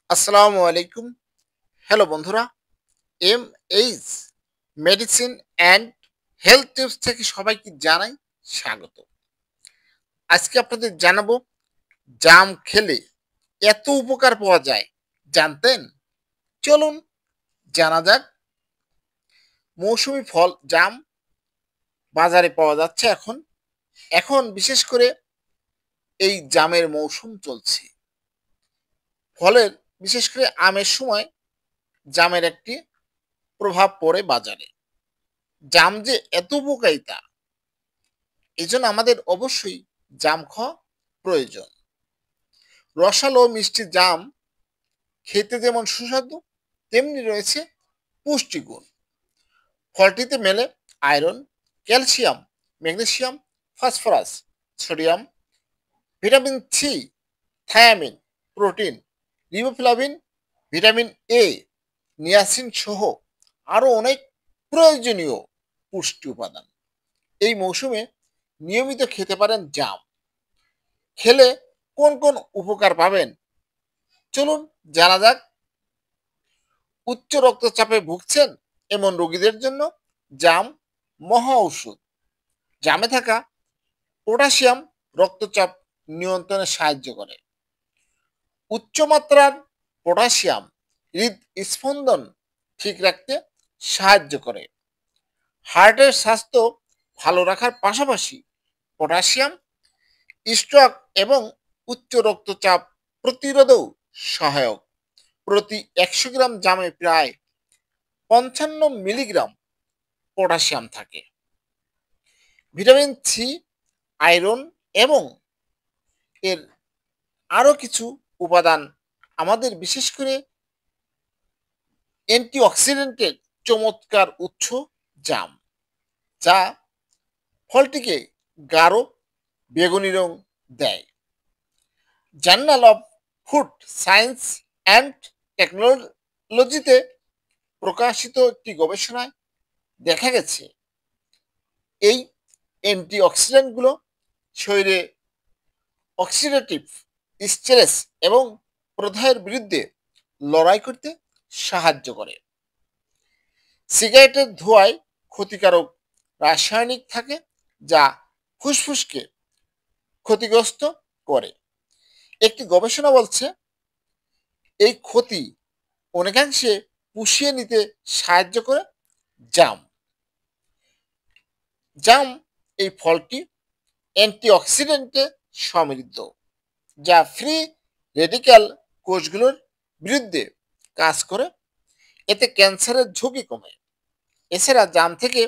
আসসালামু আলাইকুম। হ্যালো বন্ধুরা, H medicine and health tips থেকে সবাইকে জানাই স্বাগত। আজকে আপনাদের জানাবো জাম খেলে এত উপকার পাওয়া যায়, জানতেন? চলুন জানা যাক। মৌসুমী ফল জাম বাজারে পাওয়া যাচ্ছে এখন। এখন বিশেষ করে এই জামের মৌসুম চলছে। ফলের বিশেষ করে আমের সময় জামের একটি প্রভাব পড়ে বাজারে। জাম যে এত উপকারিতা, এজন্য আমাদের অবশ্যই জাম খাওয়া প্রয়োজন। রসালো ও মিষ্টি জাম খেতে যেমন সুস্বাদু, তেমনি রয়েছে পুষ্টিগুণ। ফলটিতে মেলে iron, calcium, magnesium, phosphorus, sodium, vitamin C, thiamine, protein, riboflavin, vitamin A, niacin সহ আরও অনেক প্রয়োজনীয় পুষ্টি উপাদান। এই মৌসুমে নিয়মিত খেতে পারেন জাম। খেলে কোন কোন উপকার পাবেন, চলুন জানা যাক। উচ্চ রক্তচাপে ভুগছেন এমন রোগীদের জন্য জাম মহা ঔষধ। জামে থাকা পটাশিয়াম রক্তচাপ নিয়ন্ত্রণে সাহায্য করে। উচ্চমাত্রার পটাশিয়াম হৃদস্পন্দন ঠিক রাখতে সাহায্য করে। হার্টের স্বাস্থ্য ভালো রাখার পাশাপাশি পটাশিয়াম স্ট্রোক এবং উচ্চ রক্তচাপ প্রতিরোধেও সহায়ক। প্রতি ১০০ গ্রাম জামে প্রায় ৫৫ মিলিগ্রাম পটাশিয়াম থাকে। ভিটামিন সি, আয়রন এবং এর আরও কিছু উপাদান আমাদের বিশেষ করে অ্যান্টিঅক্সিডেন্টের চমৎকার উৎস জাম, যা ফলটিকে গাঢ় বেগুনি রং দেয়। Journal of food science and টেকনোলজিতে প্রকাশিত একটি গবেষণায় দেখা গেছে এই অ্যান্টিঅক্সিডেন্টগুলো শরীরে অক্সিডেটিভ স্ট্রেস এবং প্রদাহের বিরুদ্ধে লড়াই করতে সাহায্য করে। সিগারেটের ধোঁয়ায় ক্ষতিকারক রাসায়নিক থাকে, যা ফুসফুসকে ক্ষতিগ্রস্ত করে। একটি গবেষণা বলছে এই ক্ষতি অনেকাংশে পুষিয়ে নিতে সাহায্য করে জাম। জাম এই ফলটি অ্যান্টিঅক্সিডেন্টে সমৃদ্ধ, যা ফ্রি রেডিক্যাল কোষগুলোর বিরুদ্ধে কাজ করে। এতে ক্যান্সারের ঝুঁকি কমে। এছাড়া জাম থেকে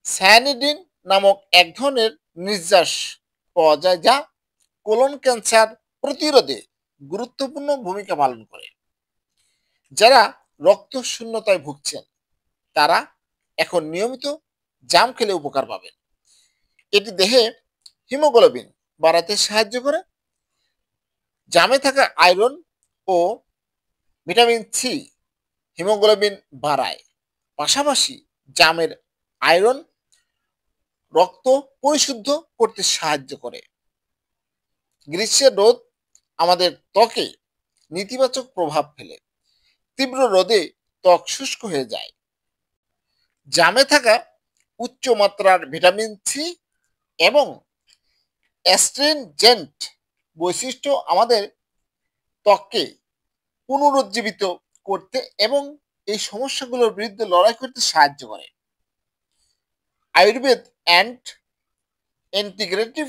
সায়ানিডিন নামক এক ধরনের নির্যাস পাওয়া যায়, যা কোলন ক্যান্সার প্রতিরোধে গুরুত্বপূর্ণ ভূমিকা পালন করে। যারা রক্ত শূন্যতায় ভুগছেন তারা এখন নিয়মিত জাম খেলে উপকার পাবেন। এটি দেহে হিমোগ্লোবিন বাড়াতে সাহায্য করে। জামে থাকা আয়রন ও ভিটামিন সি হিমোগ্লোবিন বাড়ায়। পাশাপাশি জামের আয়রন রক্ত পরিশুদ্ধ করতে সাহায্য করে। গ্রীষ্মের রোদ আমাদের ত্বকে নেতিবাচক প্রভাব ফেলে। তীব্র রোদে ত্বক শুষ্ক হয়ে যায়। জামে থাকা উচ্চ মাত্রার ভিটামিন সি এবং অ্যাস্ট্রিনজেন্ট বৈশিষ্ট্য আমাদের ত্বককে পুনরুজ্জীবিত করতে এবং এই সমস্যাগুলোর বিরুদ্ধে লড়াই করতে সাহায্য করে। আয়ুর্বেদ অ্যান্ড ইন্টিগ্রেটিভ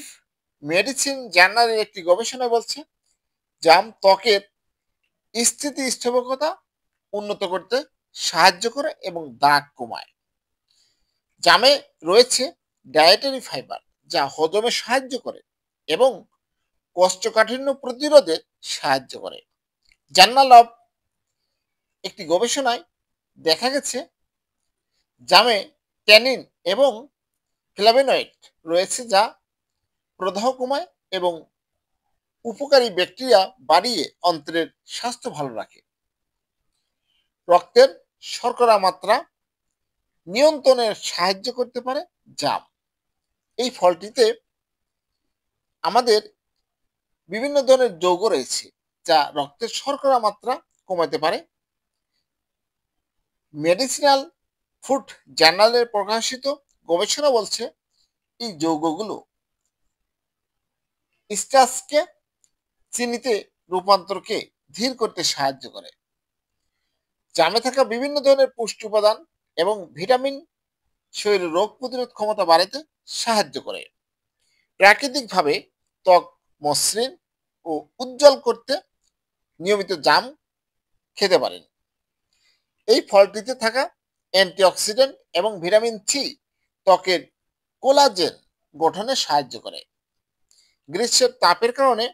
মেডিসিন জার্নালের একটি গবেষণা বলছে জাম ত্বকের স্থিতিস্থাপকতা উন্নত করতে সাহায্য করে এবং দাগ কমায়। জামে রয়েছে ডায়েটারি ফাইবার, যা হজমে সাহায্য করে এবং কোষ্ঠকাঠিন্য প্রতিরোধে সাহায্য করে। জার্নাল অফ একটি গবেষণায় দেখা গেছে জামে ট্যানিন এবং ফ্ল্যাভোনয়েড রয়েছে, যা প্রদাহ কমায় এবং উপকারী ব্যাকটেরিয়া বাড়িয়ে অন্ত্রের স্বাস্থ্য ভালো রাখে। রক্তের শর্করা মাত্রা নিয়ন্ত্রণে সাহায্য করতে পারে জাম। এই ফলটিতে আমাদের বিভিন্ন ধরনের যৌগ রয়েছে, যা রক্তের শর্করা মাত্রা কমাতে পারে। মেডিসিনাল ফুড জার্নালের প্রকাশিত গবেষণা বলছে এই যৌগগুলো স্টার্চকে চিনিতে রূপান্তরকে ধীর করতে সাহায্য করে। জামে থাকা বিভিন্ন ধরনের পুষ্টি উপাদান এবং ভিটামিন শরীরের রোগ প্রতিরোধ ক্ষমতা বাড়াতে সাহায্য করে। প্রাকৃতিকভাবে ত্বক মসৃণ ও উজ্জ্বল করতে নিয়মিত জাম খেতে পারেন। এই ফলটিতে থাকা অ্যান্টিঅক্সিডেন্ট এবং ভিটামিন সি ত্বকের কোলাজেন গঠনে সাহায্য করে। গ্রীষ্মের তাপের কারণে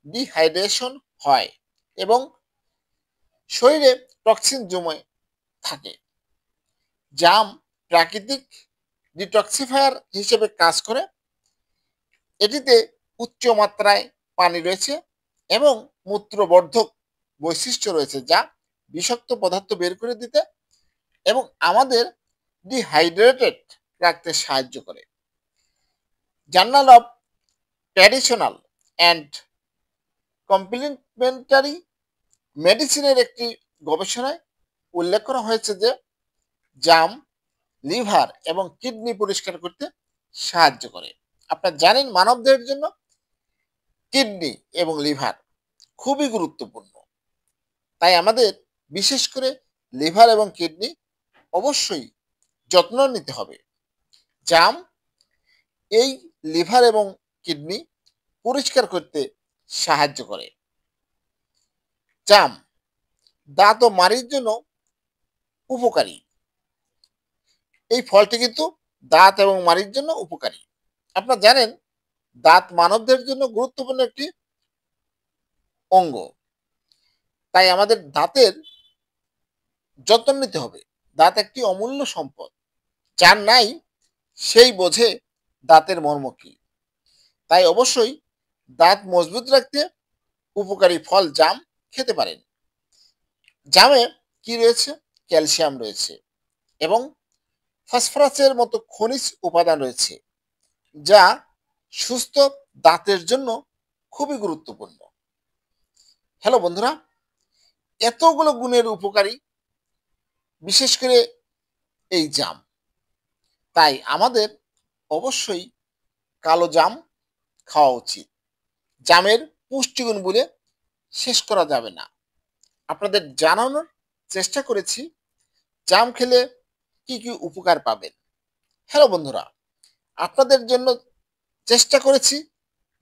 ডিহাইড্রেশন হয় এবং শরীরে টক্সিন জমে থাকে। জাম প্রাকৃতিক ডিটক্সিফায়ার হিসেবে কাজ করে। এটিতে উচ্চ মাত্রায় পানি রয়েছে এবং মূত্রবর্ধক বৈশিষ্ট্য রয়েছে, যা বিষাক্ত পদার্থ বের করে দিতে এবং আমাদের ডিহাইড্রেটেড রাখতে সাহায্য করে। Journal of traditional and complementary মেডিসিনের একটি গবেষণায় উল্লেখ করা হয়েছে যে জাম লিভার এবং কিডনি পরিষ্কার করতে সাহায্য করে। আপনারা জানেন মানবদেহের জন্য কিডনি এবং লিভার খুবই গুরুত্বপূর্ণ। তাই আমাদের বিশেষ করে লিভার এবং কিডনি অবশ্যই যত্ন নিতে হবে। জাম এই লিভার এবং কিডনি পরিষ্কার করতে সাহায্য করে। জাম দাঁত ও মাড়ির জন্য উপকারী। এই ফলটি কিন্তু দাঁত এবং মাড়ির জন্য উপকারী। আপনারা জানেন দাঁত মানবদের জন্য গুরুত্বপূর্ণ একটি অঙ্গ। তাই আমাদের দাঁতের যত্ন নিতে হবে। দাঁত একটি অমূল্য সম্পদ। যার নাই সেই বোঝে দাঁতের মর্ম কি। তাই অবশ্যই দাঁত মজবুত রাখতে উপকারী ফল জাম খেতে পারেন। জামে কি রয়েছে? ক্যালসিয়াম রয়েছে এবং ফসফরাসের মতো খনিজ উপাদান রয়েছে, যা সুস্থ দাঁতের জন্য খুবই গুরুত্বপূর্ণ। হ্যালো বন্ধুরা, এতগুলো গুণের উপকারী বিশেষ করে এই জাম। তাই আমাদের অবশ্যই কালো জাম খাওয়া উচিত। জামের পুষ্টিগুণ বলে শেষ করা যাবে না। আপনাদের জানানোর চেষ্টা করেছি জাম খেলে কি কি উপকার পাবেন। হ্যালো বন্ধুরা, আপনাদের জন্য চেষ্টা করেছি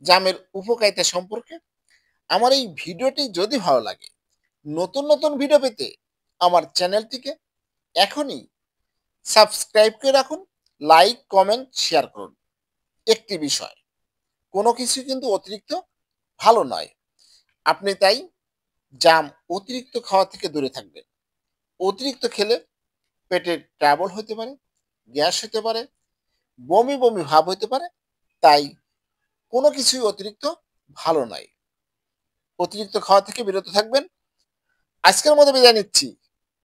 জামের উপকারিতা সম্পর্কে। আমার এই ভিডিওটি যদি ভালো লাগে, নতুন নতুন ভিডিও পেতে আমার চ্যানেলটিকে এখনই সাবস্ক্রাইব করে রাখুন, লাইক কমেন্ট শেয়ার করুন। একটি বিষয়, কোনো কিছু কিন্তু অতিরিক্ত ভালো নয়। আপনি তাই জাম অতিরিক্ত খাওয়া থেকে দূরে থাকবেন। অতিরিক্ত খেলে পেটে ট্রাবল হতে পারে, গ্যাস হতে পারে, বমি বমি ভাব হতে পারে। তাই কোনো কিছুই অতিরিক্ত ভালো নয়। অতিরিক্ত খাওয়া থেকে বিরত থাকবেন। আজকের মতো বিদায় নিচ্ছি।